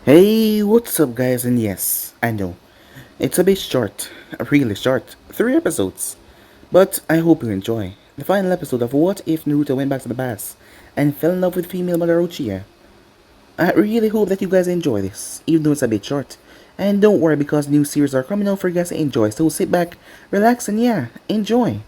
Hey, what's up, guys? And yes, I know it's a bit short, really short, 3 episodes. But I hope you enjoy the final episode of What If Naruto went back to the past and fell in love with female Mother Uchiha. I really hope that you guys enjoy this, even though it's a bit short. And don't worry because new series are coming out for you guys to enjoy. So sit back, relax, and yeah, enjoy.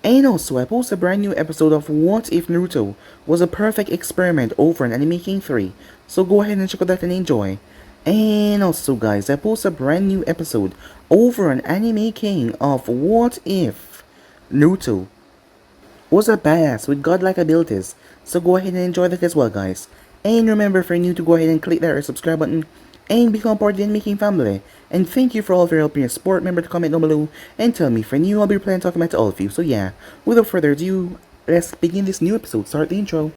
And also, I posted a brand new episode of What If Naruto was a perfect experiment over on Anime King 3, so go ahead and check out that and enjoy. And also guys, I posted a brand new episode over on Anime King of What If Naruto was a badass with godlike abilities, so go ahead and enjoy that as well guys. And remember, for new to go ahead and click that red subscribe button and become part of the Anime King family. And thank you for all of your help and your support. Remember to comment down below and tell me. For new, I'll be planning talking about to all of you. So yeah, without further ado, let's begin this new episode. Start the intro.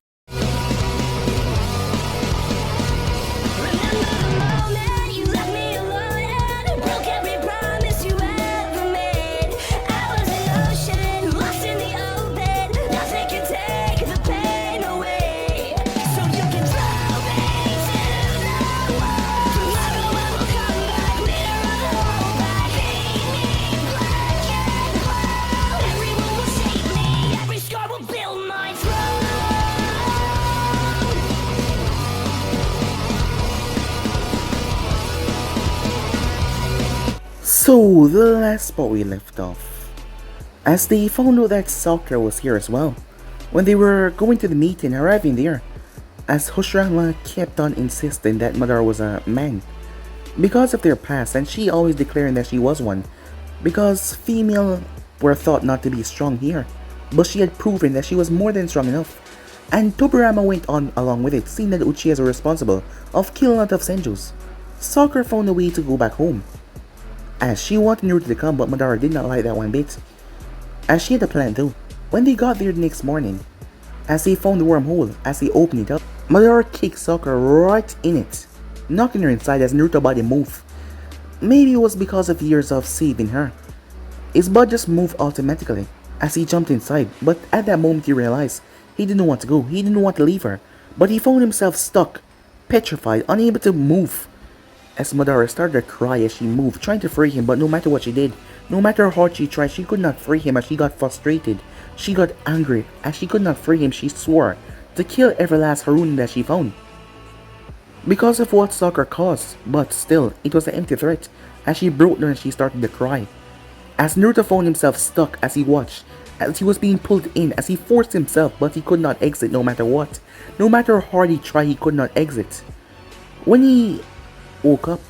So, the last spot we left off, as they found out that Sakura was here as well, when they were going to the meeting, arriving there, as Hoshirama kept on insisting that Madara was a man, because of their past, and she always declaring that she was one, because female were thought not to be strong here, but she had proven that she was more than strong enough, and Tobirama went on along with it, seeing that the Uchihas were responsible of killing a lot of Senjus. Sakura found a way to go back home, as she wanted Naruto to come, but Madara did not like that one bit. As she had a plan though. When they got there the next morning, as they found the wormhole, as they opened it up, Madara kicked Sakura right in it, knocking her inside as Naruto's body moved. Maybe it was because of years of saving her. His body just moved automatically as he jumped inside, but at that moment he realized he didn't want to go, he didn't want to leave her, but he found himself stuck, petrified, unable to move. As Madara started to cry as she moved, trying to free him, but no matter what she did, no matter how hard she tried, she could not free him as she got frustrated. She got angry. As she could not free him, she swore to kill every last Harunin that she found, because of what Sakura caused, but still, it was an empty threat, as she broke down and she started to cry. As Naruto found himself stuck as he watched, as he was being pulled in, as he forced himself, but he could not exit no matter what. No matter how hard he tried, he could not exit. When he woke up,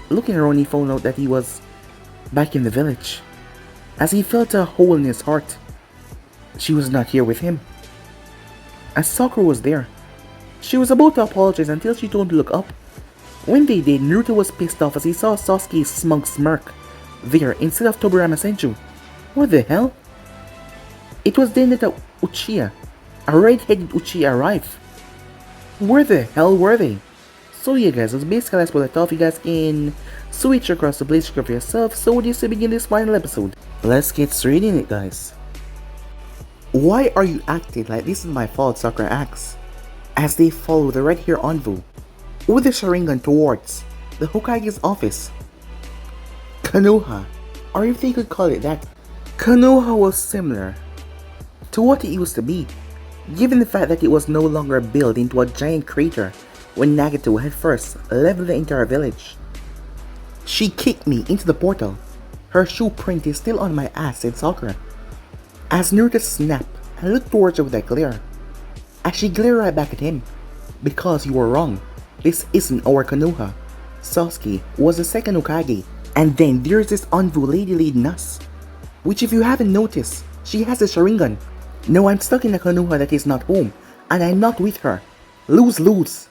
looking around, he found out that he was back in the village. As he felt a hole in his heart, she was not here with him. As Sakura was there, she was about to apologize until she told him to look up. When they did, Naruto was pissed off as he saw Sasuke's smug smirk there instead of Tobirama Senju. What the hell? It was then that the Uchiha, a red-headed Uchiha, arrived. Where the hell were they? So yeah guys, that's basically that's what I thought. You guys can switch across the place for yourself. So just to begin this final episode, let's get straight in it guys. Why are you acting like this is my fault? Sakura asks, as they follow the red hair envoy with the Sharingan towards the Hokage's office. Konoha, or if they could call it that. Konoha was similar to what it used to be, given the fact that it was no longer built into a giant crater when Nagato had first leveled the entire village. She kicked me into the portal. Her shoe print is still on my ass, said Sakura, as Naruto snapped and looked towards her with a glare. As she glared right back at him. Because you were wrong. This isn't our Konoha. Sasuke was the second Hokage. And then there's this envoy lady leading us, which if you haven't noticed, she has a Sharingan. No, I'm stuck in a Konoha that is not home, and I'm not with her. Lose-lose.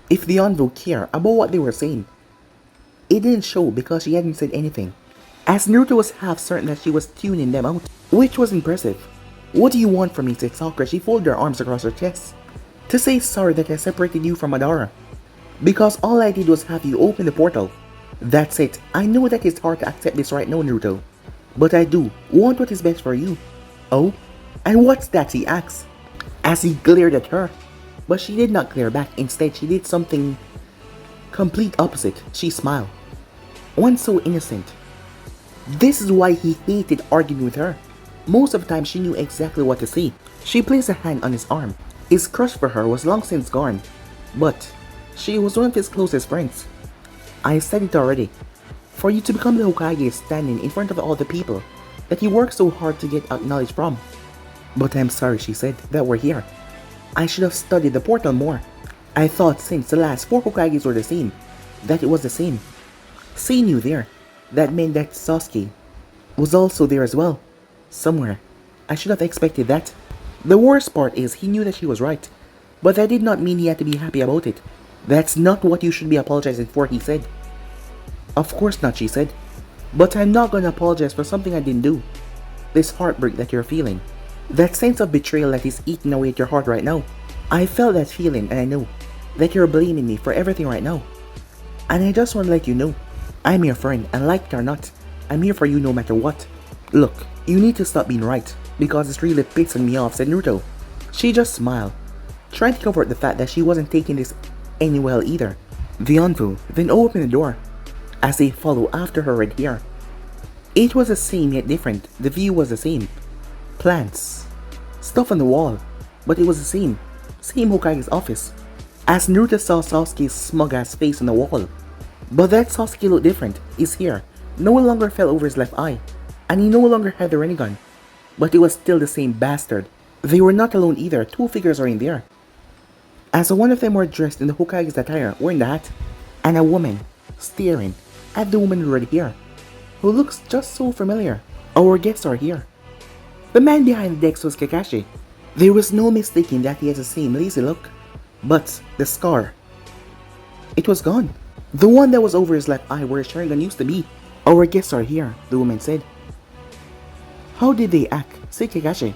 If the envoy cared about what they were saying, it didn't show because she hadn't said anything, as Naruto was half certain that she was tuning them out, which was impressive. What do you want from me, said Sakura. She folded her arms across her chest. To say sorry that I separated you from Madara, because all I did was have you open the portal. That's it. I know that it's hard to accept this right now, Naruto, but I do want what is best for you. Oh? And what's that? He asked, as he glared at her. But she did not glare back. Instead, she did something Complete opposite, she smiled. One so innocent. This is why he hated arguing with her. Most of the time she knew exactly what to say. She placed a hand on his arm. His crush for her was long since gone, but she was one of his closest friends. I said it already. For you to become the Hokage standing in front of all the people that you worked so hard to get acknowledged from. But I'm sorry, she said, that we're here. I should have studied the portal more. I thought since the last 4 Hokages were the same, that it was the same. Seeing you there, that meant that Sasuke was also there as well. Somewhere. I should have expected that. The worst part is he knew that she was right, but that did not mean he had to be happy about it. That's not what you should be apologizing for, he said. Of course not, she said. But I'm not gonna apologize for something I didn't do. This heartbreak that you're feeling. That sense of betrayal that is eating away at your heart right now. I felt that feeling and I know that you're blaming me for everything right now. And I just want to let you know, I'm your friend, and like it or not, I'm here for you no matter what. Look, you need to stop being right, because it's really pissing me off, said Naruto. She just smiled, trying to cover up the fact that she wasn't taking this any well either. The envoy then opened the door, as they followed after her right here. It was the same yet different, the view was the same. Plants, stuff on the wall, but it was the same Hokage's office. As Naruto saw Sasuke's smug ass face on the wall. But that Sasuke looked different. His hair no longer fell over his left eye, and he no longer had the Rinnegan. But it was still the same bastard. They were not alone either, 2 figures are in there. As one of them were dressed in the Hokage's attire, wearing the hat, and a woman staring at the woman right here, who looks just so familiar. Our guests are here. The man behind the desk was Kakashi. There was no mistaking that he has the same lazy look. But the scar, it was gone. The one that was over his left eye where his Sharingan used to be. Our guests are here, the woman said. How did they act? Said Kakashi.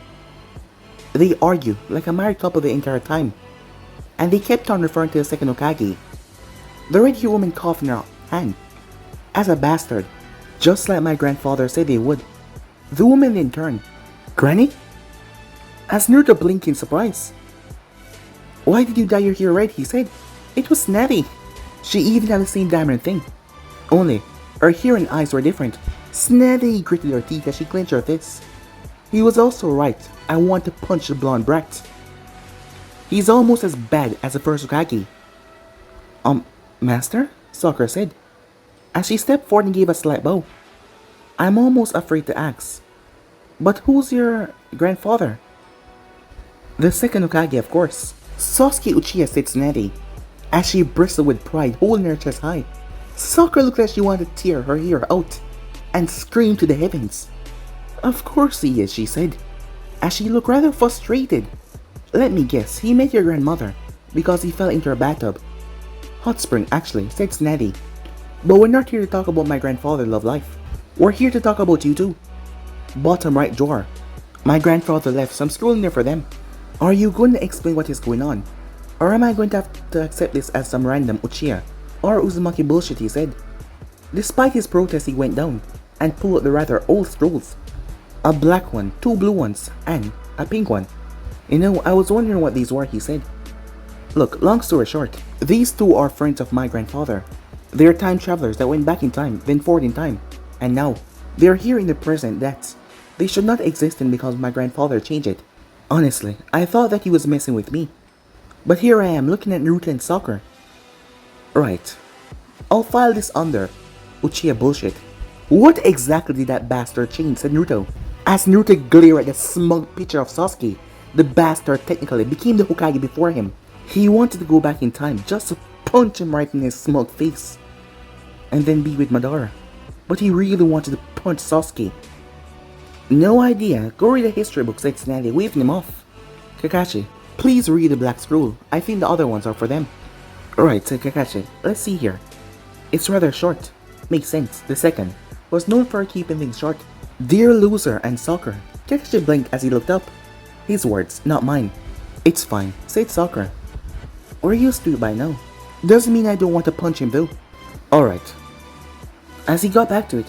They argued like a married couple the entire time. And they kept on referring to the second Hokage. The red-haired woman coughed in her hand. As a bastard, just like my grandfather said they would. The woman then turned. Granny? As Naruto blinked in surprise. Why did you dye your hair red? He said. It was snazzy. She even had the same diamond thing. Only, her hair and eyes were different. Snazzy gritted her teeth as she clenched her fists. He was also right. I want to punch the blonde brat. He's almost as bad as the first Hokage. Master? Sakura said, as she stepped forward and gave a slight bow. I'm almost afraid to ask. But who's your grandfather? The second Hokage, of course. Sasuke Uchiha said snazzy, as she bristled with pride, holding her chest high. Sakura looked like she wanted to tear her hair out and scream to the heavens. Of course he is, she said, as she looked rather frustrated. Let me guess, he met your grandmother because he fell into her bathtub. Hot spring, actually, said Snazzy. But we're not here to talk about my grandfather's love life. We're here to talk about you too. Bottom right drawer. My grandfather left some scroll in there for them. Are you going to explain what is going on? Or am I going to have to accept this as some random Uchiha or Uzumaki bullshit, he said. Despite his protest, he went down and pulled out the rather old scrolls. A black one, 2 blue ones, and a pink one. You know, I was wondering what these were, he said. Look, long story short, these 2 are friends of my grandfather. They're time travelers that went back in time, then forward in time, and now they're here in the present that they should not exist in because my grandfather changed it. Honestly, I thought that he was messing with me. But here I am looking at Naruto and Sakura. Right. I'll file this under Uchiha bullshit. What exactly did that bastard change, said Naruto. As Naruto glared at the smug picture of Sasuke, the bastard technically became the Hokage before him. He wanted to go back in time just to punch him right in his smug face and then be with Madara. But he really wanted to punch Sasuke. No idea. Go read the history book, said Snazzy, waving him off. Kakashi, please read the black scroll. I think the other ones are for them. Alright, said Kakashi. Let's see here. It's rather short. Makes sense. The second was known for keeping things short. Dear loser and Sakura. Kakashi blinked as he looked up. His words, not mine. It's fine, said Sakura. We're used to it by now. Doesn't mean I don't want to punch him though. Alright. As he got back to it,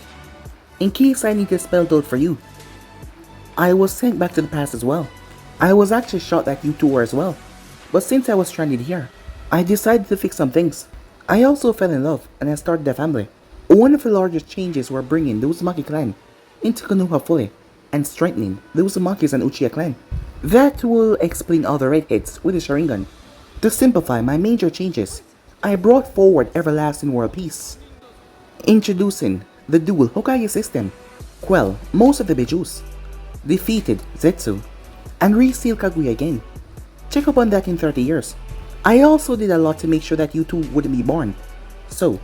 in case I need to spell it out for you, I was sent back to the past as well. I was actually shot that you 2 were as well. But since I was stranded here, I decided to fix some things. I also fell in love and I started a family. One of the largest changes were bringing the Uzumaki clan into Konoha fully and strengthening the Uzumakis and Uchiha clan. That will explain all the redheads with the Sharingan. To simplify my major changes, I brought forward everlasting world peace, introducing the dual Hokage system, quell most of the Bijus, defeated Zetsu, and resealed Kaguya again. Check up on that in 30 years. I also did a lot to make sure that you two wouldn't be born, so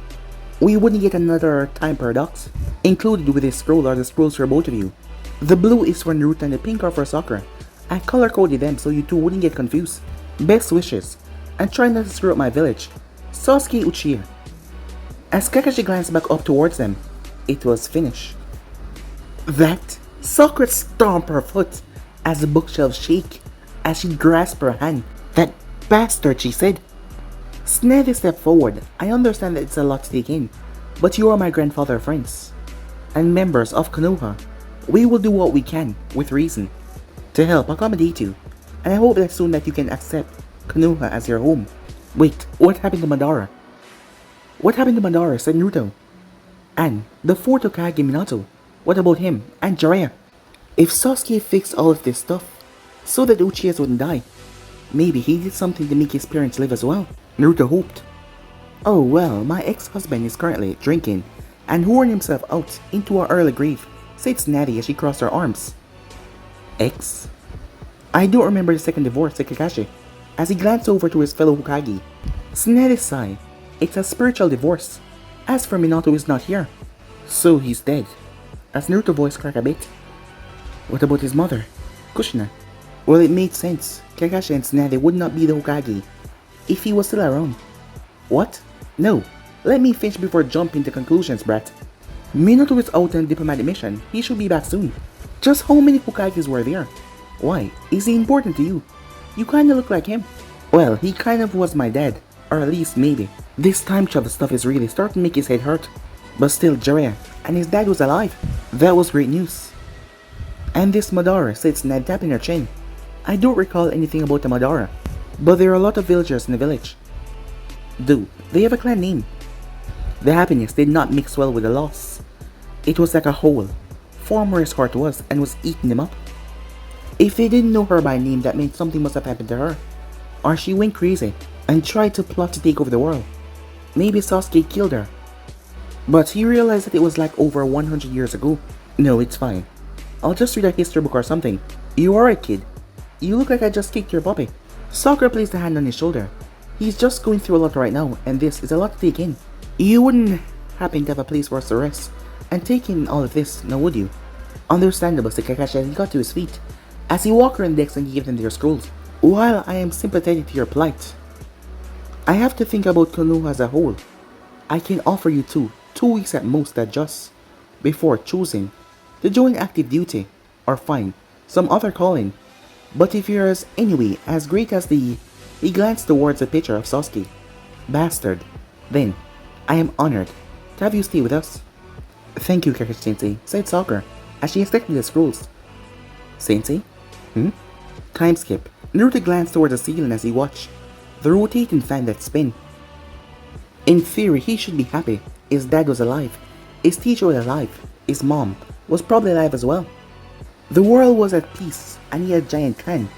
we wouldn't get another time paradox. Included with this scroll are the scrolls for both of you. The blue is for Naruto and the pink are for Sakura. I color coded them so you two wouldn't get confused. Best wishes, and try not to screw up my village. Sasuke Uchiha. As Kakashi glanced back up towards them, it was finished. That Sakura stomped her foot as the bookshelves shake as she grasped her hand. That bastard, she said. Snevy stepped forward. I understand that it's a lot to take in, but you are my grandfather friends and members of Konoha. We will do what we can, with reason, to help accommodate you, and I hope that soon that you can accept Konoha as your home. Wait, what happened to Madara? What happened to Madara, said Naruto. And the fourth Hokage Minato, what about him and Jiraiya? If Sasuke fixed all of this stuff so that Uchihas wouldn't die, maybe he did something to make his parents live as well. Naruto hoped. Oh well, my ex-husband is currently drinking and whoring himself out into our early grave, said Snatty as she crossed her arms. Ex? I don't remember the second divorce, said Kakashi, as he glanced over to his fellow Hokage. Snatty sighed. It's a spiritual divorce. As for Minato is not here, so he's dead. As Naruto's voice cracked a bit. What about his mother, Kushina? Well, it made sense. Kakashi and Tsunade would not be the Hokage if he was still around. What? No. Let me finish before jumping to conclusions, brat. Minato is out on a diplomatic mission. He should be back soon. Just how many Hokages were there? Why? Is he important to you? You kinda look like him. Well, he kind of was my dad. Or at least maybe. This time travel stuff is really starting to make his head hurt. But still, Jiraiya and his dad was alive. That was great news. And this Madara, said Snad, tapping her chin. I don't recall anything about the Madara, but there are a lot of villagers in the village. Do they have a clan name? The happiness did not mix well with the loss. It was like a hole, formed where his heart was and was eating him up. If they didn't know her by name, that meant something must have happened to her. Or she went crazy and tried to plot to take over the world. Maybe Sasuke killed her. But he realized that it was like over 100 years ago. No, it's fine. I'll just read a history book or something. You alright, kid? You look like I just kicked your puppy. Sakura placed a hand on his shoulder. He's just going through a lot right now, and this is a lot to take in. You wouldn't happen to have a place for us to rest and take in all of this, now would you? Understandable, said Kakashi as he got to his feet, as he walked around decks and gave them their scrolls. While I am sympathetic to your plight, I have to think about Konoha as a whole. I can offer you 2 weeks at most to adjust, before choosing to join active duty, or find some other calling. But if you're anyway as great as he glanced towards the picture of Sasuke, bastard, then I am honored to have you stay with us. Thank you, Kakashi-sensei, said Sakura as she accepted the scrolls. Sensei? Time skip. Naruto glanced towards the ceiling as he watched the rotating fan that spin. In theory, he should be happy. His dad was alive. His teacher was alive. His mom was probably alive as well. The world was at peace and he had a giant clan.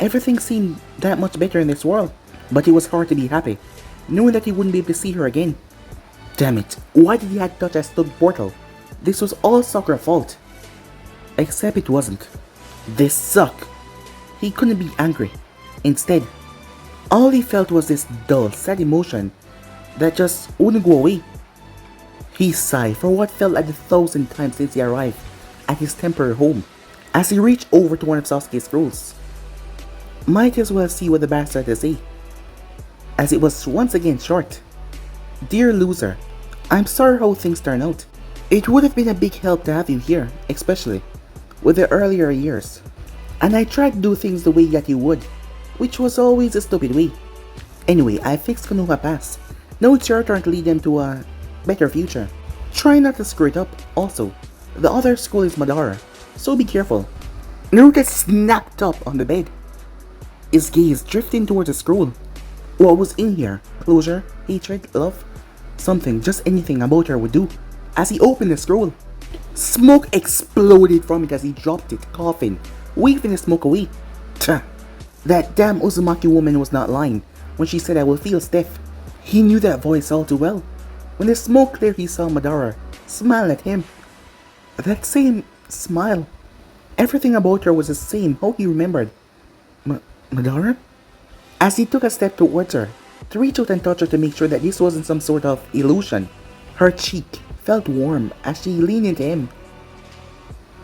Everything seemed that much better in this world, but it was hard to be happy, knowing that he wouldn't be able to see her again. Damn it, why did he have to touch a stone portal? This was all Sakura's fault. Except it wasn't. This sucked. He couldn't be angry. Instead, all he felt was this dull, sad emotion that just wouldn't go away. He sighed for what felt like 1,000 times since he arrived at his temporary home, as he reached over to one of Sasuke's scrolls. Might as well see what the bastard had to say, as it was once again short. Dear loser, I'm sorry how things turned out. It would have been a big help to have you here, especially with the earlier years. And I tried to do things the way that you would, which was always a stupid way. Anyway, I fixed Konoha Pass. Now it's your turn to lead them to a better future. Try not to screw it up. Also, the other school is Madara, so be careful. Naruto snapped up on the bed, his gaze drifting towards the scroll. What was in here? Closure? Hatred? Love? Something, just anything about her would do. As he opened the scroll, smoke exploded from it as he dropped it, coughing, waving the smoke away. Tch, that damn Uzumaki woman was not lying when she said I will feel stiff. He knew that voice all too well. When the smoke cleared, he saw Madara smile at him. That same smile. Everything about her was the same, how he remembered. Madara? As he took a step towards her, to reach out and touch her to make sure that this wasn't some sort of illusion, her cheek felt warm as she leaned into him.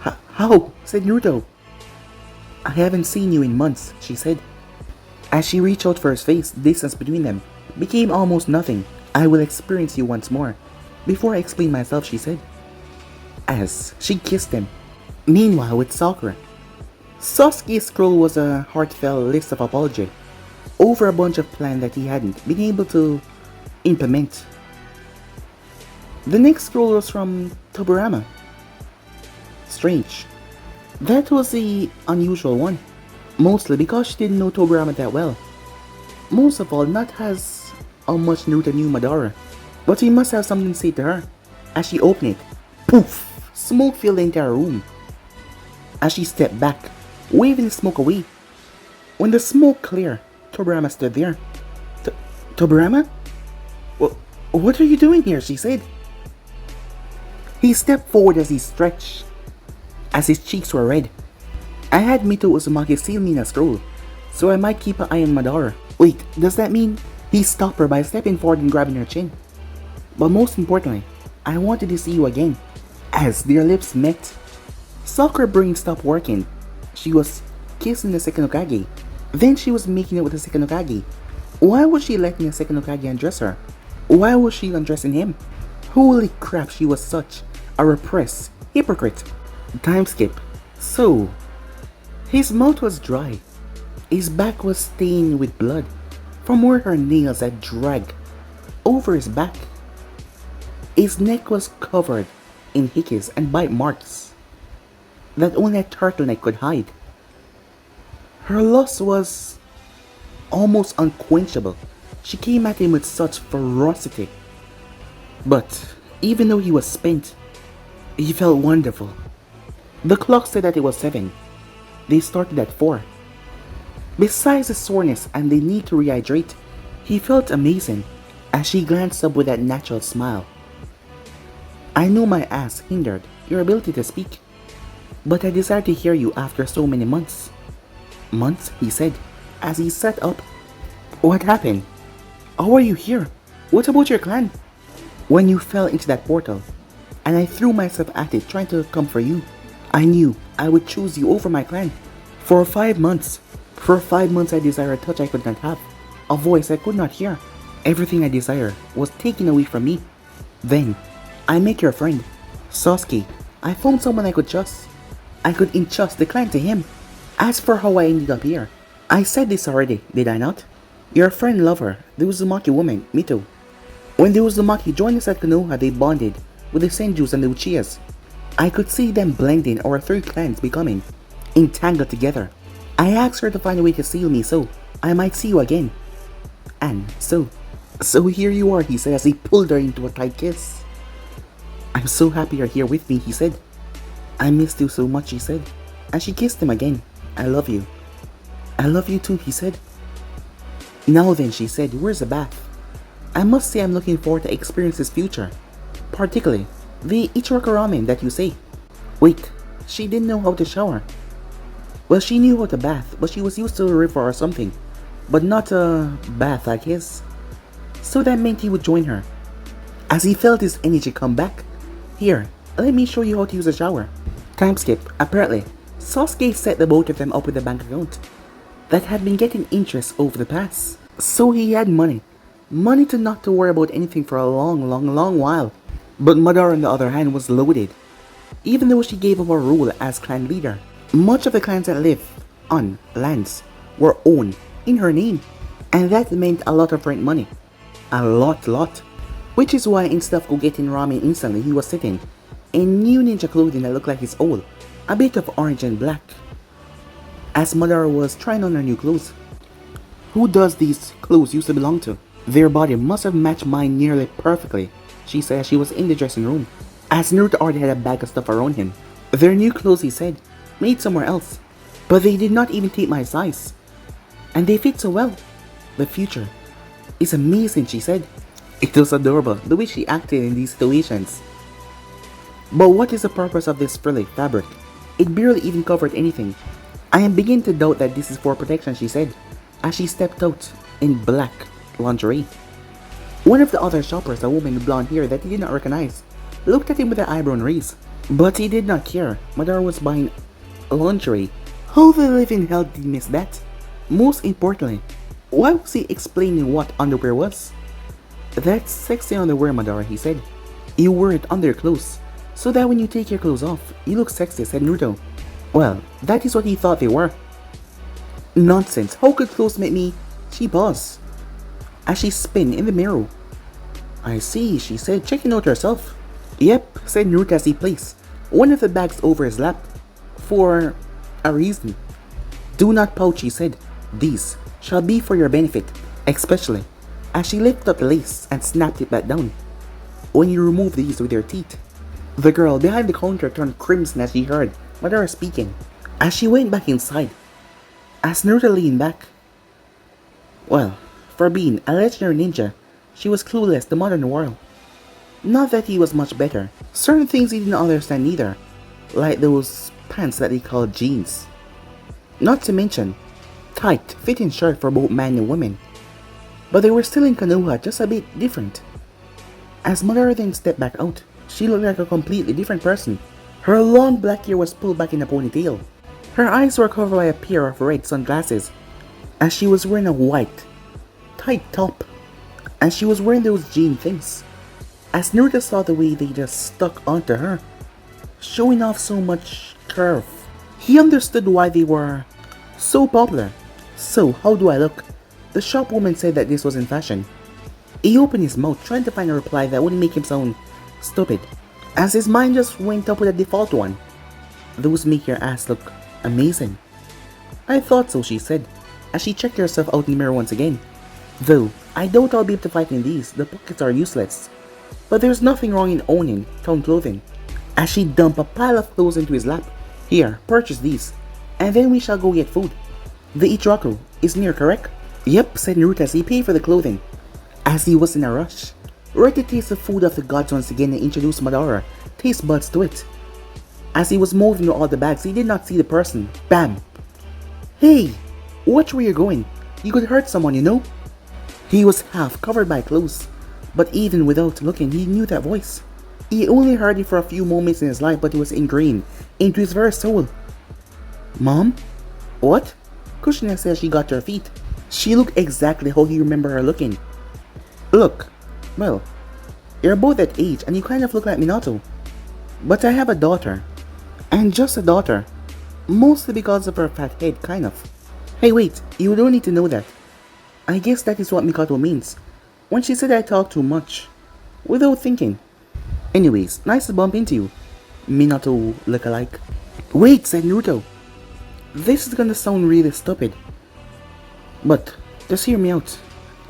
How? Said Naruto. I haven't seen you in months, she said. As she reached out for his face, the distance between them became almost nothing. I will experience you once more. Before I explain myself, she said, as she kissed him. Meanwhile, with Sakura, Sasuke's scroll was a heartfelt list of apology over a bunch of plans that he hadn't been able to implement. The next scroll was from Tobirama. Strange. That was the unusual one, mostly because she didn't know Tobirama that well. Most of all, not as how much Naruto knew Madara, but he must have something to say to her. As she opened it, poof! Smoke filled the entire room. As she stepped back, waving the smoke away. When the smoke cleared, Tobirama stood there. Tobirama? What are you doing here? She said. He stepped forward as he stretched, as his cheeks were red. I had Mito Uzumaki seal me in a scroll, so I might keep an eye on Madara. Wait, does that mean? He stopped her by stepping forward and grabbing her chin. But most importantly, I wanted to see you again. As their lips met, Sakura's brain stopped working. She was kissing the second Hokage. Then she was making it with the second Hokage. Why was she letting the second Hokage undress her? Why was she undressing him? Holy crap, she was such a repressed hypocrite. Time skip. So, his mouth was dry. His back was stained with blood from where her nails had dragged over his back. His neck was covered in hickeys and bite marks that only a turtleneck could hide. Her lust was almost unquenchable. She came at him with such ferocity. But even though he was spent, he felt wonderful. The clock said that it was 7. They started at 4. Besides the soreness and the need to rehydrate, he felt amazing as she glanced up with that natural smile. I know my ass hindered your ability to speak, but I desire to hear you after so many months. Months? He said, as he sat up. What happened? How are you here? What about your clan? When you fell into that portal, and I threw myself at it trying to come for you, I knew I would choose you over my clan. For 5 months. For 5 months I desired a touch I could not have, a voice I could not hear. Everything I desired was taken away from me. Then, I make your friend, Sasuke. I found someone I could trust. I could entrust the clan to him. As for how I ended up here, I said this already, did I not? Your friend lover, the Uzumaki woman, Mito. When the Uzumaki joined us at Konoha, they bonded with the Senjus and the Uchihas. I could see them blending, our 3 clans becoming entangled together. I asked her to find a way to seal me so I might see you again. And so here you are, he said as he pulled her into a tight kiss. I'm so happy you're here with me, he said. I missed you so much, she said, and she kissed him again. I love you. I love you too, he said. Now then, she said, where's the bath? I must say I'm looking forward to experience this future, particularly the Ichiraka ramen that you say. Wait, she didn't know how to shower. Well, she knew how to bath, but she was used to a river or something, but not a bath like his. So that meant he would join her. As he felt his energy come back, here, let me show you how to use a shower. Time skip. Apparently, Sasuke set the both of them up with a bank account that had been getting interest over the past. So he had money. Money to not to worry about anything for a long while. But Madara on the other hand was loaded. Even though she gave up her role as clan leader, much of the clans that live on lands were owned in her name. And that meant a lot of rent money. A lot. Which is why instead of go getting ramen instantly, he was sitting in new ninja clothing that looked like his old, a bit of orange and black. As Madara was trying on her new clothes. Who does these clothes used to belong to? Their body must have matched mine nearly perfectly, she said as she was in the dressing room, as Naruto already had a bag of stuff around him. They're new clothes, he said, made somewhere else. But they did not even take my size. And they fit so well. The future is amazing, she said. It was adorable, the way she acted in these situations. But what is the purpose of this frilly fabric? It barely even covered anything. I am beginning to doubt that this is for protection, she said, as she stepped out in black lingerie. One of the other shoppers, a woman with blonde hair that he did not recognize, looked at him with her eyebrow raised. But he did not care. Madara was buying lingerie. How the living hell did he miss that? Most importantly, why was he explaining what underwear was? That's sexy underwear, Madara, he said. You wear it under your clothes, so that when you take your clothes off, you look sexy, said Naruto. Well, that is what he thought they were. Nonsense, how could clothes make me? She paused, as she spun in the mirror. I see, she said, checking out herself. Yep, said Naruto as he placed one of the bags over his lap. For a reason. Do not pout, she said. These shall be for your benefit, especially as she lifted up the lace and snapped it back down. When you remove these with your teeth. The girl behind the counter turned crimson as she heard Madara speaking, as she went back inside. As Naruto leaned back. Well, for being a legendary ninja, she was clueless to the modern world. Not that he was much better. Certain things he didn't understand either, like those pants that they called jeans. Not to mention, tight, fitting shirt for both men and women. But they were still in Konoha, just a bit different. As Madara then stepped back out, she looked like a completely different person. Her long black hair was pulled back in a ponytail. Her eyes were covered by a pair of red sunglasses, as she was wearing a white, tight top, and she was wearing those jean things. As Naruto saw the way they just stuck onto her, showing off so much curve, he understood why they were so popular. So, how do I look? The shop woman said that this was in fashion. He opened his mouth trying to find a reply that wouldn't make him sound stupid, as his mind just went up with a default one. Those make your ass look amazing. I thought so, she said, as she checked herself out in the mirror once again. Though, I doubt I'll be able to fight in these, the pockets are useless. But there's nothing wrong in owning town clothing. As she dumped a pile of clothes into his lap. Here, purchase these, and then we shall go get food. The Ichiraku is near, correct? Yep, said Naruto as he paid for the clothing. As he was in a rush, ready to taste the food of the gods once again and introduced Madara taste buds to it. As he was moving through all the bags, he did not see the person. Bam! Hey! Watch where you're going. You could hurt someone, you know? He was half covered by clothes, but even without looking, he knew that voice. He only heard it for a few moments in his life, but it was ingrained into his very soul. Mom? What? Kushina said she got to her feet. She looked exactly how he remembered her looking. Look, well, you're both that age and you kind of look like Minato. But I have a daughter. And just a daughter. Mostly because of her fat head, kind of. Hey wait, you don't need to know that. I guess that is what Mikato means when she said I talk too much, without thinking. Anyways, nice to bump into you, Minato look-alike. Wait, said Naruto. This is gonna sound really stupid. But, just hear me out.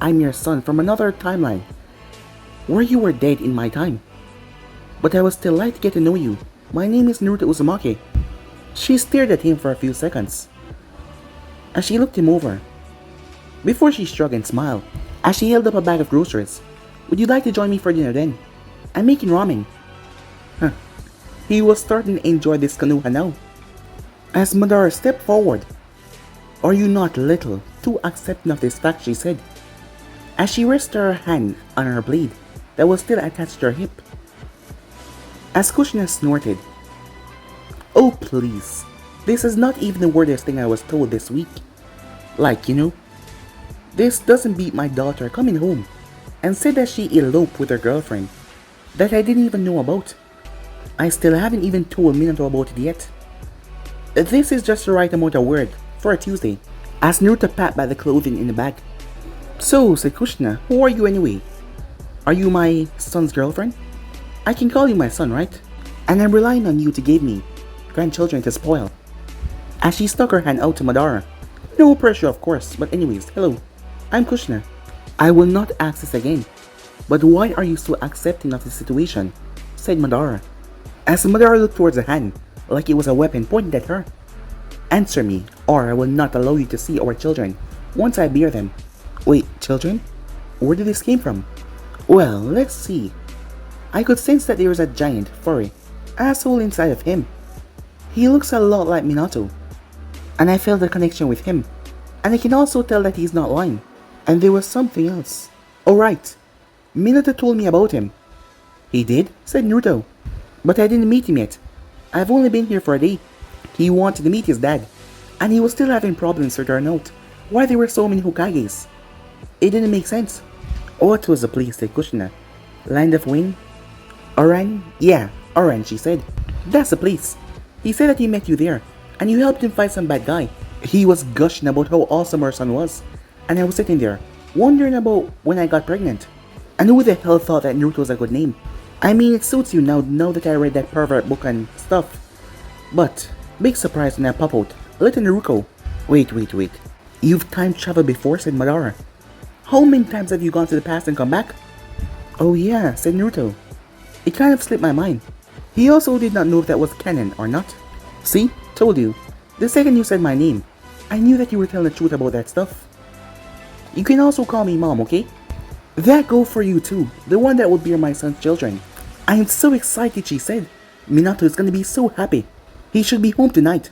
I'm your son from another timeline, where you were dead in my time. But I would still like to get to know you. My name is Naruto Uzumaki. She stared at him for a few seconds, as she looked him over, before she shrugged and smiled, as she held up a bag of groceries. Would you like to join me for dinner then? I'm making ramen. Huh. He was starting to enjoy this Konoha now. As Madara stepped forward. Are you not little too accepting of this fact, she said, as she rested her hand on her blade that was still attached to her hip. As Kushina snorted. Oh please, this is not even the weirdest thing I was told this week. Like, you know, this doesn't beat my daughter coming home and said that she eloped with her girlfriend that I didn't even know about. I still haven't even told Minato about it yet. This is just the right amount of weird for a Tuesday, as Naruto pat by the clothing in the bag. So, said Kushina, who are you anyway? Are you my son's girlfriend? I can call you my son, right? And I'm relying on you to give me grandchildren to spoil. As she stuck her hand out to Madara. No pressure, of course, but anyways, hello. I'm Kushner. I will not ask this again. But why are you so accepting of the situation? Said Madara. As Madara looked towards the hand, like it was a weapon pointed at her. Answer me, or I will not allow you to see our children, once I bear them. Wait, children? Where did this came from? Well, let's see. I could sense that there was a giant, furry asshole inside of him. He looks a lot like Minato. And I felt a connection with him. And I can also tell that he's not lying. And there was something else. Oh right, Minato told me about him. He did? Said Naruto. But I didn't meet him yet. I've only been here for a day. He wanted to meet his dad. And he was still having problems to turn out why there were so many Hokages. It didn't make sense. What was the place, said Kushina? Land of Wind? Oran? Yeah, Oran, she said. That's the place. He said that he met you there, and you helped him fight some bad guy. He was gushing about how awesome our son was, and I was sitting there, wondering about when I got pregnant. And who the hell thought that Naruto was a good name? I mean, it suits you now that I read that pervert book and stuff. But, big surprise when I pop out, little Naruto. Wait. You've time traveled before, said Madara. How many times have you gone to the past and come back? Oh yeah, said Naruto. It kind of slipped my mind. He also did not know if that was canon or not. See? Told you. The second you said my name, I knew that you were telling the truth about that stuff. You can also call me Mom, okay? That go for you too, the one that will bear my son's children. I am so excited, she said. Minato is gonna be so happy. He should be home tonight.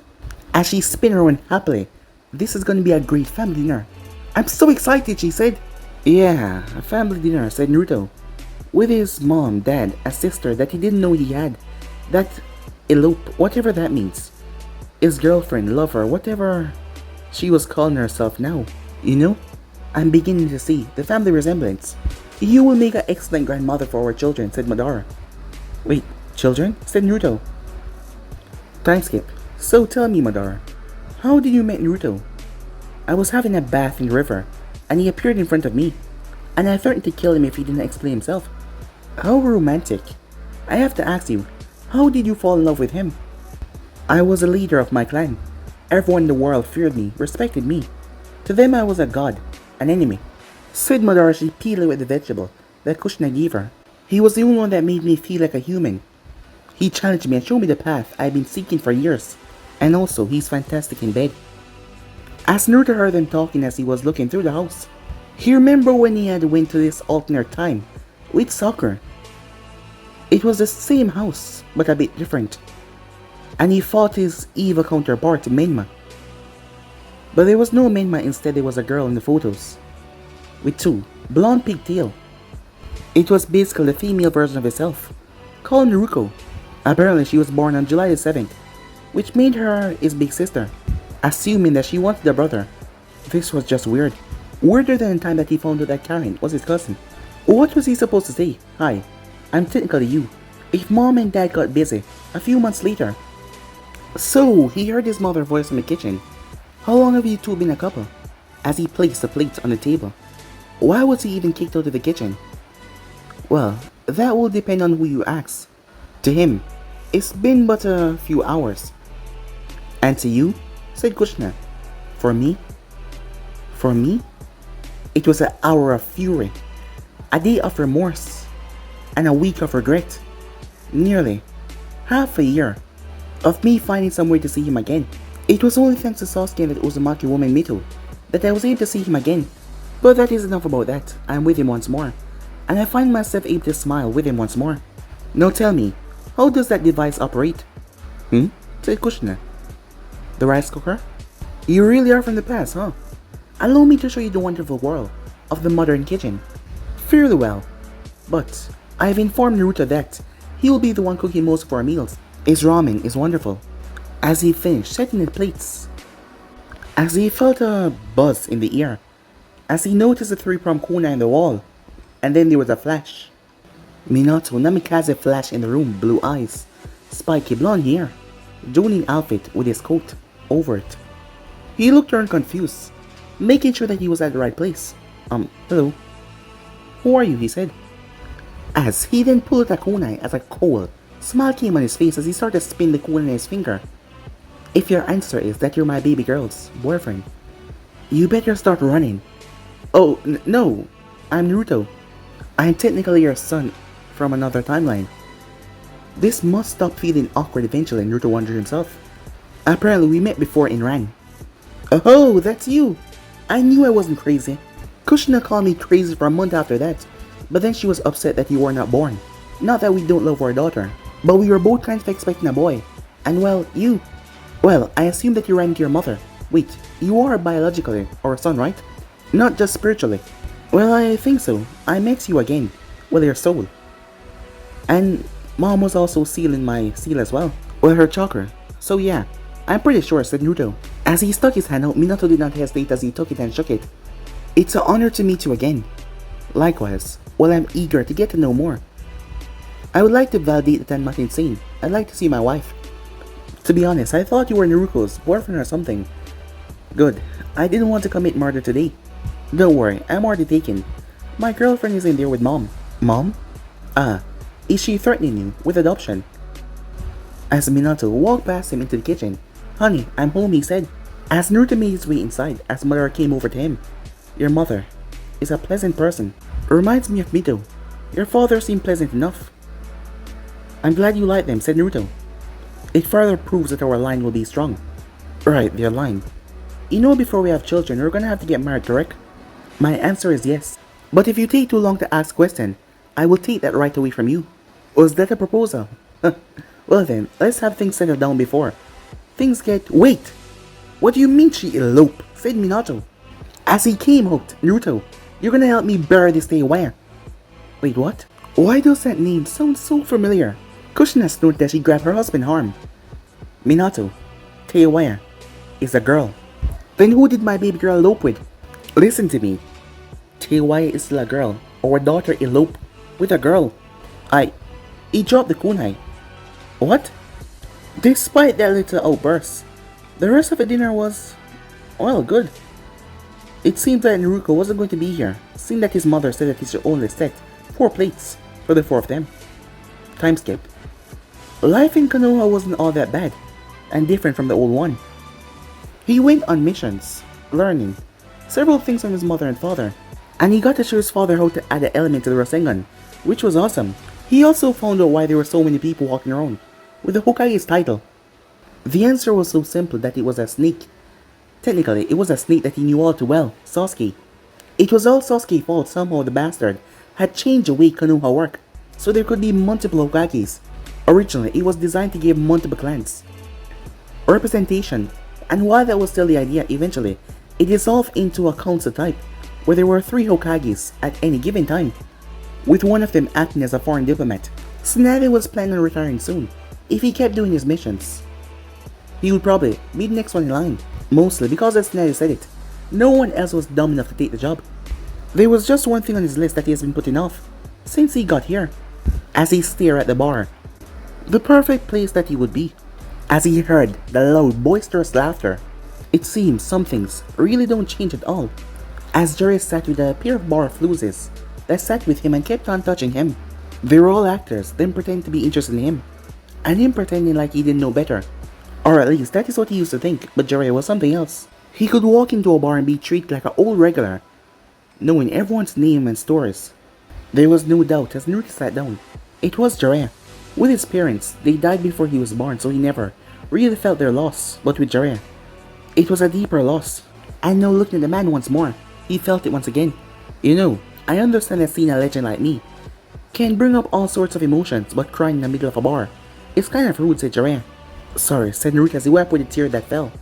As she spun around happily, this is gonna be a great family dinner. I'm so excited, she said. Yeah, a family dinner, said Naruto. With his mom, dad, a sister that he didn't know he had. That elope, whatever that means. His girlfriend, lover, whatever she was calling herself now. You know, I'm beginning to see the family resemblance. You will make an excellent grandmother for our children, said Madara. Wait, children? Said Naruto. Time skip. So tell me, Madara, how did you meet Naruto? I was having a bath in the river, and he appeared in front of me, and I threatened to kill him if he didn't explain himself. How romantic. I have to ask you, how did you fall in love with him? I was a leader of my clan. Everyone in the world feared me, respected me. To them I was a god, an enemy. Said Madara, she peeled away the vegetable that Kushina gave her. He was the only one that made me feel like a human. He challenged me and showed me the path I've been seeking for years. And also, he's fantastic in bed. As Naruto heard them talking as he was looking through the house, he remembered when he had went to this alternate time with Sakura. It was the same house, but a bit different. And he fought his evil counterpart, Menma. But there was no Menma, instead there was a girl in the photos. With two, blonde pigtail. It was basically the female version of herself, called Naruko. Apparently she was born on July the 7th, which made her his big sister, assuming that she wanted a brother. This was just weird. Weirder than the time that he found out that Karen was his cousin. What was he supposed to say? Hi, I'm technically you. If mom and dad got busy, a few months later. So, he heard his mother's voice in the kitchen. How long have you two been a couple? As he placed the plates on the table. Why was he even kicked out of the kitchen? Well, that will depend on who you ask. To him, it's been but a few hours. And to you? Said Kushina. For me? For me? It was an hour of fury, a day of remorse, and a week of regret. Nearly half a year of me finding some way to see him again. It was only thanks to Sasuke and that Uzumaki woman Mito that I was able to see him again. But that is enough about that. I am with him once more, and I find myself able to smile with him once more. Now tell me, how does that device operate? Said Kushina. The rice cooker? You really are from the past, huh? Allow me to show you the wonderful world of the modern kitchen. Fairly well. But I've informed Naruto that he will be the one cooking most of our meals. His ramen is wonderful. As he finished setting the plates, as he felt a buzz in the air, as he noticed the three-pronged kunai on the wall, and then there was a flash. Minato Namikaze flashed in the room, blue eyes, spiky blonde hair, joining outfit with his coat over it. He looked around confused, making sure that he was at the right place. Hello. Who are you? He said. As he then pulled out a kunai as a coal, smile came on his face as he started to spin the kunai in his finger. If your answer is that you're my baby girl's boyfriend, you better start running. Oh, no. I'm Naruto. I'm technically your son from another timeline. This must stop feeling awkward eventually, Naruto wondered himself. Apparently we met before in Rang. Oh, that's you! I knew I wasn't crazy. Kushina called me crazy for a month after that, but then she was upset that you were not born. Not that we don't love our daughter, but we were both kind of expecting a boy. And well, you... Well, I assume that you ran to your mother. Wait, you are biologically our son, right? Not just spiritually. Well, I think so. I met you again. Well, your soul. And Mom was also sealing my seal as well. Well, her chakra. So yeah, I'm pretty sure, said Naruto. As he stuck his hand out, Minato did not hesitate as he took it and shook it. It's an honor to meet you again. Likewise. Well, I'm eager to get to know more. I would like to validate that I'm not insane. I'd like to see my wife. To be honest, I thought you were Naruto's boyfriend or something. Good. I didn't want to commit murder today. Don't worry, I'm already taken. My girlfriend is in there with Mom. Mom? Ah, is she threatening you with adoption? As Minato walked past him into the kitchen. Honey, I'm home, he said. As Naruto made his way inside, as Madara came over to him. Your mother is a pleasant person. Reminds me of Mito. Your father seemed pleasant enough. I'm glad you like them, said Naruto. It further proves that our line will be strong. Right, their line. You know, before we have children, we're gonna have to get married, correct? My answer is yes. But if you take too long to ask question, I will take that right away from you. Was that a proposal? Well then, let's have things settled down before things get— Wait! What do you mean she eloped? Said Minato. As he came out, Naruto, you're gonna help me bury this Teiwaya. Wait, what? Why does that name sound so familiar? Kushina snorted as she grabbed her husband's arm. Minato, Teiwaya is a girl. Then who did my baby girl elope with? Listen to me. Teiwaya is still a girl. Our daughter eloped with a girl. He dropped the kunai. What? Despite that little outburst, the rest of the dinner was, well, good. It seemed that Naruto wasn't going to be here, seeing that his mother said that he should only set 4 plates for the 4 of them. Time skip. Life in Konoha wasn't all that bad, and different from the old one. He went on missions, learning several things from his mother and father, and he got to show his father how to add an element to the Rasengan, which was awesome. He also found out why there were so many people walking around with the Hokage's title. The answer was so simple that it was a snake. Technically, it was a snake that he knew all too well, Sasuke. It was all Sasuke's fault. Somehow the bastard had changed the way Konoha worked, so there could be multiple Hokages. Originally, it was designed to give multiple clans representation, and while that was still the idea, eventually, it evolved into a council type, where there were 3 Hokages at any given time, with one of them acting as a foreign diplomat. Tsunade was planning on retiring soon. If he kept doing his missions, he would probably be the next one in line, mostly because as Tsunade said it, no one else was dumb enough to take the job. There was just one thing on his list that he has been putting off since he got here. As he stared at the bar, the perfect place that he would be, as he heard the loud boisterous laughter. It seems some things really don't change at all, as Jiraiya sat with a pair of bar floozies that sat with him and kept on touching him. They were all actors, then pretending to be interested in him, and him pretending like he didn't know better. Or at least that is what he used to think, but Jiraiya was something else. He could walk into a bar and be treated like an old regular, knowing everyone's name and stories. There was no doubt as Naruto sat down. It was Jiraiya. With his parents, they died before he was born, so he never really felt their loss. But with Jiraiya, it was a deeper loss. And now looking at the man once more, he felt it once again. You know, I understand that seeing a legend like me can bring up all sorts of emotions, but crying in the middle of a bar is kind of rude, said Jiraiya. Sorry, said Naruto as he wiped with a tear that fell.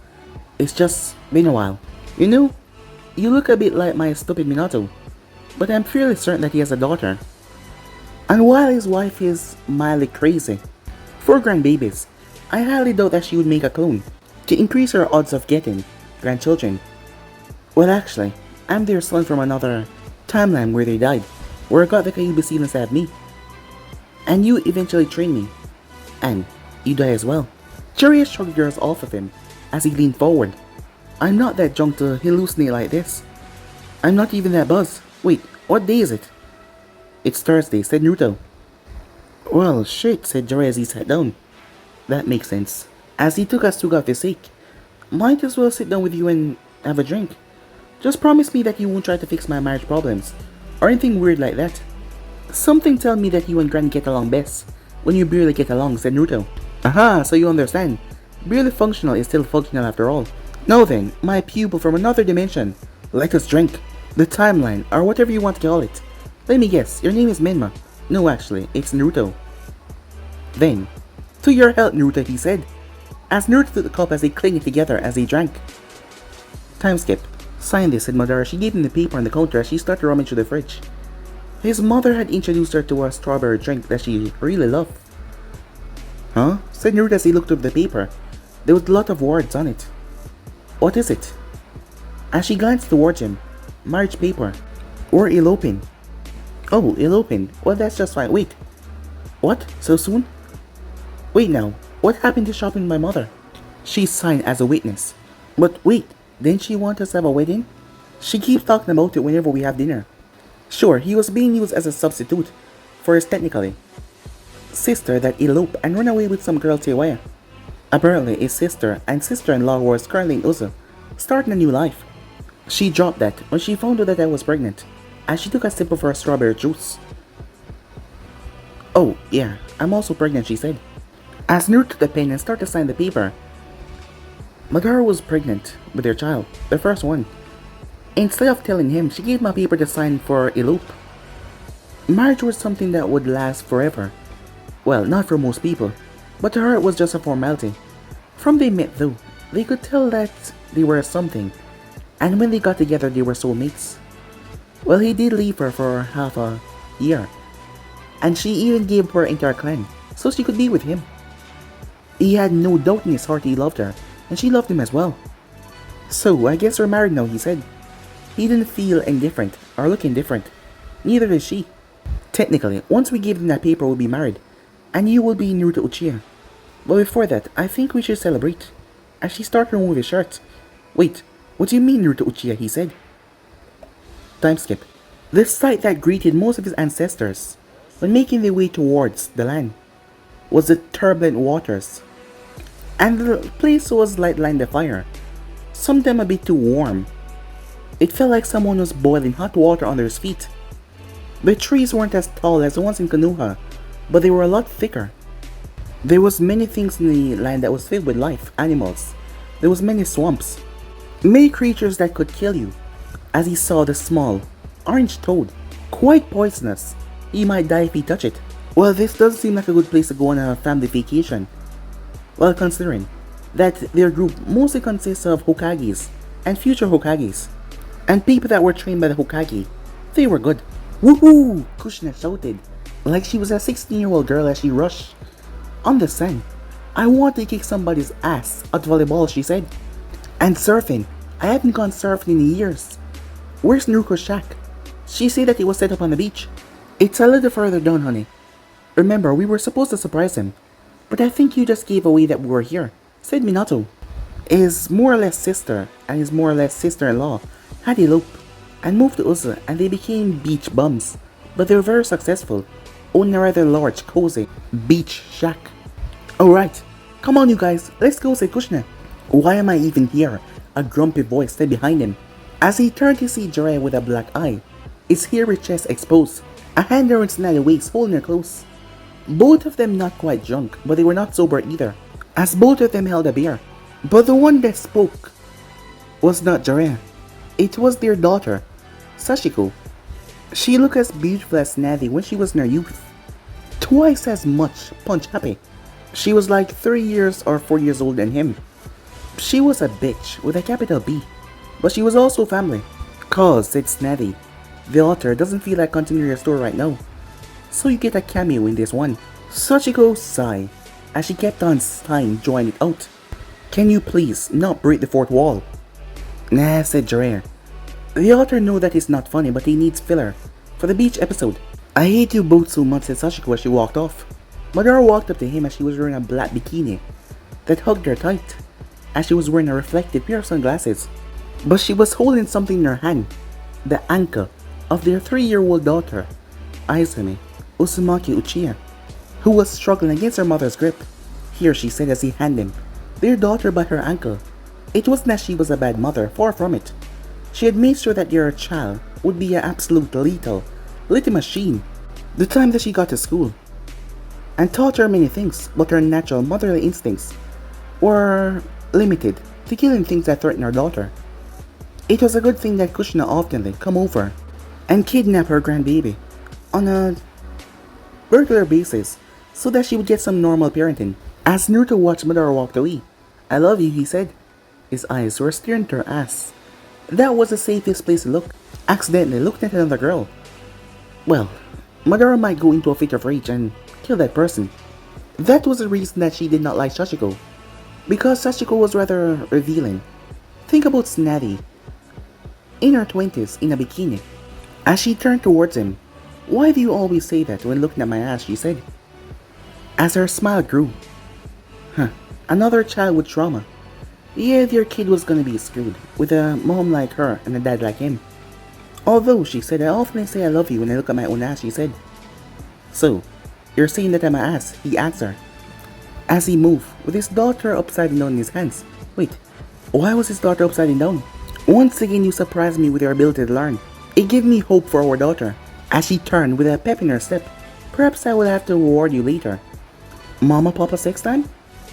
It's just been a while. You know, you look a bit like my stupid Minato, but I'm fairly certain that he has a daughter. And while his wife is mildly crazy, for grandbabies, I highly doubt that she would make a clone to increase her odds of getting grandchildren. Well, actually, I'm their son from another timeline where they died, where I got the Kyuubi seal instead of me. And you eventually trained me, and you die as well. Jiraiya shrugged yours off of him as he leaned forward. I'm not that drunk to hallucinate like this. I'm not even that buzzed. Wait, what day is it? It's Thursday, said Naruto. Well, shit, said Jiraiya as he sat down. That makes sense. As he took a swig of his sake, might as well sit down with you and have a drink. Just promise me that you won't try to fix my marriage problems, or anything weird like that. Something tell me that you and Granny get along best, when you barely get along, said Naruto. Aha, so you understand. Barely functional is still functional after all. Now then, my pupil from another dimension, let us drink. The timeline, or whatever you want to call it. Let me guess, your name is Minma. No, actually, it's Naruto. Then, to your health, Naruto, he said, as Naruto took the cup as they clinged together as they drank. Time skip. Sign this, said Madara. She gave him the paper on the counter as she started to rummage through the fridge. His mother had introduced her to a strawberry drink that she really loved. Huh? Said Naruto as he looked over the paper. There was a lot of words on it. What is it? As she glanced towards him, marriage paper. Or eloping. Oh, eloping. Well, that's just fine. Wait. What? So soon? Wait now. What happened to shopping with my mother? She signed as a witness. But wait, didn't she want us to have a wedding? She keeps talking about it whenever we have dinner. Sure, he was being used as a substitute for his technically sister that eloped and run away with some girl Jiraiya. Apparently, his sister and sister-in-law was currently in Uzu, starting a new life. She dropped that when she found out that I was pregnant, as she took a sip of her strawberry juice. Oh, yeah, I'm also pregnant, she said. As Naruto took the pen and started to sign the paper, Madara was pregnant with their child, their first one. Instead of telling him, she gave him a paper to sign for elope. Marriage was something that would last forever. Well, not for most people, but to her it was just a formality. From they met though, they could tell that they were something, and when they got together they were soulmates. Well, he did leave her for half a year, and she even gave her entire clan, so she could be with him. He had no doubt in his heart he loved her, and she loved him as well. So, I guess we're married now, he said. He didn't feel indifferent, or look indifferent. Neither did she. Technically, once we give them that paper we'll be married, and you will be Naruto Uchiha. But before that, I think we should celebrate. As she started to remove his shirt. Wait, what do you mean Naruto Uchiha, he said. Time skip. The sight that greeted most of his ancestors when making their way towards the land was the turbulent waters. And the place was like lined of fire, sometimes a bit too warm. It felt like someone was boiling hot water under his feet. The trees weren't as tall as the ones in Konoha, but they were a lot thicker. There was many things in the land that was filled with life, animals. There was many swamps, many creatures that could kill you. As he saw the small, orange toad, quite poisonous. He might die if he touched it. Well, this does seem like a good place to go on a family vacation. Well, considering that their group mostly consists of Hokages and future Hokages, and people that were trained by the Hokage. They were good. Woohoo! Kushina shouted, like she was a 16-year-old girl as she rushed on the sand. I want to kick somebody's ass at volleyball, she said. And surfing. I haven't gone surfing in years. Where's Naruto's shack? She said that it was set up on the beach. It's a little further down, honey. Remember, we were supposed to surprise him. But I think you just gave away that we were here, said Minato. His more or less sister and his more or less sister-in-law had eloped and moved to Uzu, and they became beach bums. But they were very successful, owning a rather large, cozy beach shack. Alright, come on you guys, let's go, said Kushina. Why am I even here? A grumpy voice said behind him. As he turned to see Jiraiya with a black eye, his hairy chest exposed, a hand around his snaggy waist holding her close. Both of them not quite drunk, but they were not sober either, as both of them held a beer. But the one that spoke was not Jiraiya. It was their daughter, Sachiko. She looked as beautiful as Navi when she was in her youth. Twice as much punch happy. She was like 3 years or 4 years older than him. She was a bitch with a capital B, but she was also family. Cause, said Snavy, the author doesn't feel like continuing your story right now, so you get a cameo in this one. Sachiko sighed as she kept on sighing, drawing it out. Can you please not break the fourth wall? Nah, said Jiraiya. The author knows that it's not funny, but he needs filler for the beach episode. I hate you both so much, said Sachiko as she walked off. Madara walked up to him as she was wearing a black bikini that hugged her tight, as she was wearing a reflective pair of sunglasses. But she was holding something in her hand, the ankle of their 3-year-old daughter, Izumi Uzumaki Uchiha, who was struggling against her mother's grip. Here, she said as he handed him their daughter by her ankle. It wasn't that she was a bad mother, far from it. She had made sure that your child would be an absolute little machine the time that she got to school, and taught her many things, but her natural motherly instincts were limited to killing things that threatened her daughter. It was a good thing that Kushina often would come over and kidnap her grandbaby on a regular basis so that she would get some normal parenting. As Naruto watched Madara walk away, "I love you," he said. His eyes were staring at her ass. That was the safest place to look. Accidentally looked at another girl. Well, Madara might go into a fit of rage and kill that person. That was the reason that she did not like Sachiko, because Sachiko was rather revealing. Think about Snatty, in her 20s, in a bikini. As she turned towards him, "Why do you always say that when looking at my ass?" she said. As her smile grew. Another child with trauma. Yeah, their kid was gonna be screwed, with a mom like her and a dad like him. Although, she said, "I often say I love you when I look at my own ass," she said. "So, you're saying that I'm an ass?" he asked her. As he moved, with his daughter upside down in his hands. Wait, why was his daughter upside down? "Once again you surprised me with your ability to learn. It gave me hope for our daughter." As she turned with a pep in her step. "Perhaps I will have to reward you later." "Mama Papa sex time?"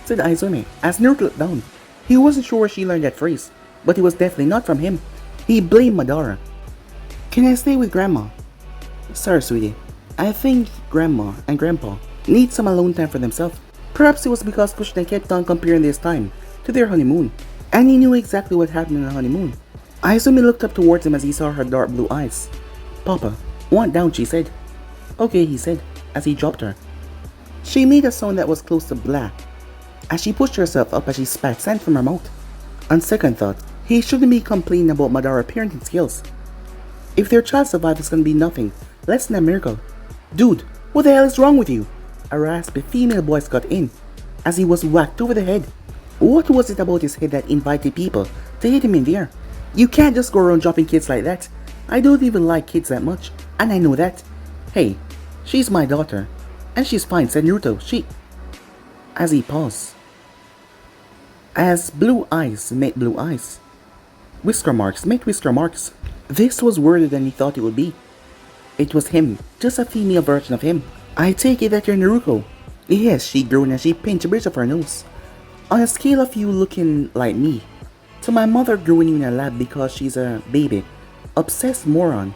said Aizume, as Naruto looked down. He wasn't sure where she learned that phrase, but it was definitely not from him. He blamed Madara. "Can I stay with Grandma?" "Sorry, sweetie. I think Grandma and Grandpa need some alone time for themselves." Perhaps it was because Kushina kept on comparing this time to their honeymoon, and he knew exactly what happened on the honeymoon. Aizume looked up towards him as he saw her dark blue eyes. "Papa, want down," she said. "Okay," he said, as he dropped her. She made a sound that was close to blah, as she pushed herself up as she spat sand from her mouth. On second thought, he shouldn't be complaining about Madara parenting skills. If their child survives, it's gonna be nothing less than a miracle. "Dude, what the hell is wrong with you?" a raspy female voice got in, as he was whacked over the head. What was it about his head that invited people to hit him in the air? "You can't just go around dropping kids like that. I don't even like kids that much, and I know that." "Hey, she's my daughter, and she's fine," said Naruto. As he paused. As blue eyes met blue eyes. Whisker marks met whisker marks. This was worse than he thought it would be. It was him, just a female version of him. "I take it that you're Naruto." "Yes," she groaned as she pinched the bridge of her nose. "On a scale of you looking like me, to my mother growing you in a lab because she's a baby, obsessed moron,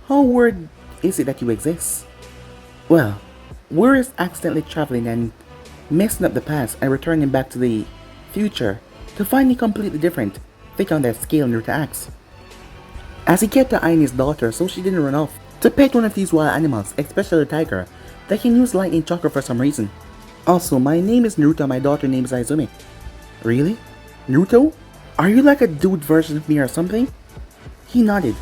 how weird is it that you exist?" "Well, we're just accidentally traveling and messing up the past and returning back to the future to find it completely different fit on that scale," Naruto asked. As he kept eyeing his daughter so she didn't run off to pet one of these wild animals, especially a tiger, that can use lightning chakra for some reason. "Also, my name is Naruto and my daughter name is Aizume." "Really? Naruto? Are you like a dude version of me or something?" He nodded.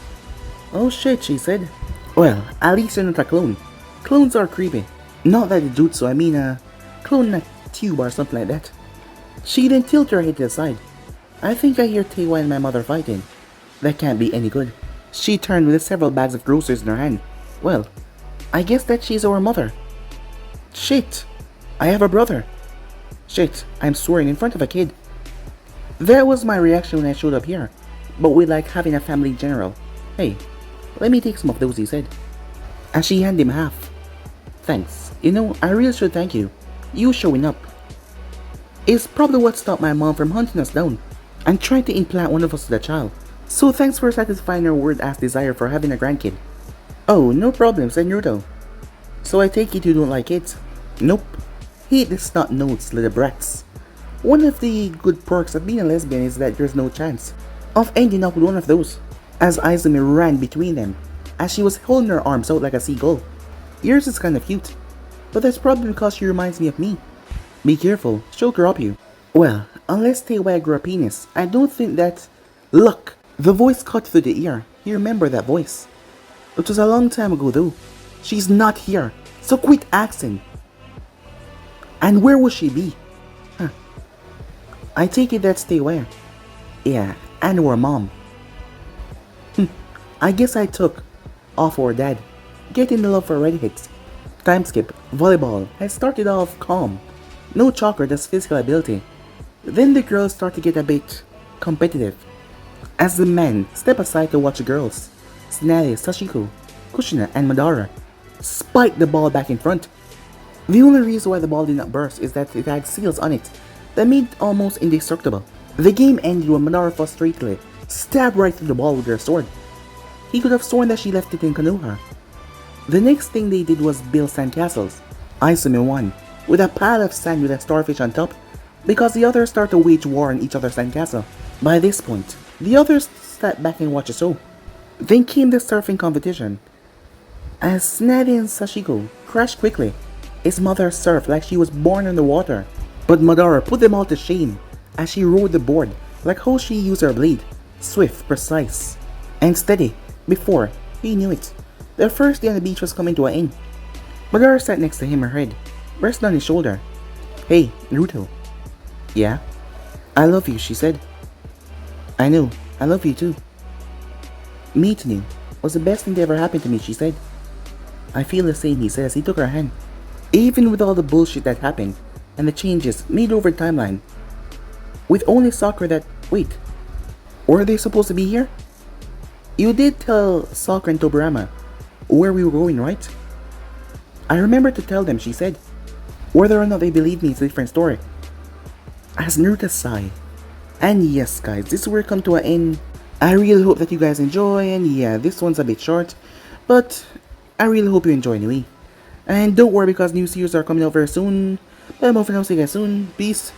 "Oh shit," she said. "Well, at least you're not a clone. Clones are creepy. Not that jutsu, I mean a clone in a tube or something like that." She then tilted her head to the side. "I think I hear Teiwa and my mother fighting. That can't be any good." She turned with several bags of groceries in her hand. "Well, I guess that she's our mother." "Shit, I have a brother." "Shit, I'm swearing in front of a kid." That was my reaction when I showed up here, but we like having a family in general. "Hey, let me take some of those," he said, as she handed him half. "Thanks. You know, I really should thank you. You showing up is probably what stopped my mom from hunting us down and trying to implant one of us with a child. So thanks for satisfying her weird-ass desire for having a grandkid." "Oh, no problem," said Naruto. "So I take it you don't like kids?" "Nope. Hate the snot-nosed little brats. One of the good perks of being a lesbian is that there's no chance of ending up with one of those." As Aizume ran between them, as she was holding her arms out like a seagull. "Yours is kinda cute, but that's probably because she reminds me of me. Be careful, she'll grab you." "Well, unless Teiwa grew a penis, I don't think that—" "Look!" The voice cut through the ear. He remembered that voice. It was a long time ago though. "She's not here, so quit asking." "And where would she be?" "Huh. I take it that's Teiwa." "Yeah, and our mom." "I guess I took off our dad. Getting the love for redheads." Time skip. Volleyball had started off calm. No chakra, just physical ability. Then the girls start to get a bit competitive. as the men step aside to watch the girls, Tsunade, Sachiko, Kushina, and Madara spike the ball back in front. The only reason why the ball did not burst is that it had seals on it that made it almost indestructible. The game ended when Madara frustratedly stabbed right through the ball with her sword. He could have sworn that she left it in Konoha. The next thing they did was build sandcastles. Izumi won, with a pile of sand with a starfish on top, because the others started to wage war on each other's sandcastle. By this point, the others sat back and watched the show. Then came the surfing competition. As Tsunade and Sachiko crashed quickly, his mother surfed like she was born underwater. But Madara put them all to shame as she rode the board like how she used her blade, swift, precise, and steady. Before he knew it, their first day on the beach was coming to an end. Madara sat next to him, her head rested on his shoulder. "Hey, Naruto." "Yeah?" "I love you," she said. "I know, I love you too." "Meeting you was the best thing that ever happened to me," she said. "I feel the same," he said as he took her hand. Even with all the bullshit that happened and the changes made over the timeline, with only Sakura that, wait, were they supposed to be here? "You did tell Sakura and Tobirama where we were going, right?" "I remember to tell them," she said. "Whether or not they believe me is a different story." As Naruto sighed. And yes guys, this is where it come to an end. I really hope that you guys enjoy, and yeah, this one's a bit short, but I really hope you enjoy anyway. And don't worry because new series are coming out very soon. But I'm over now, see you guys soon. Peace.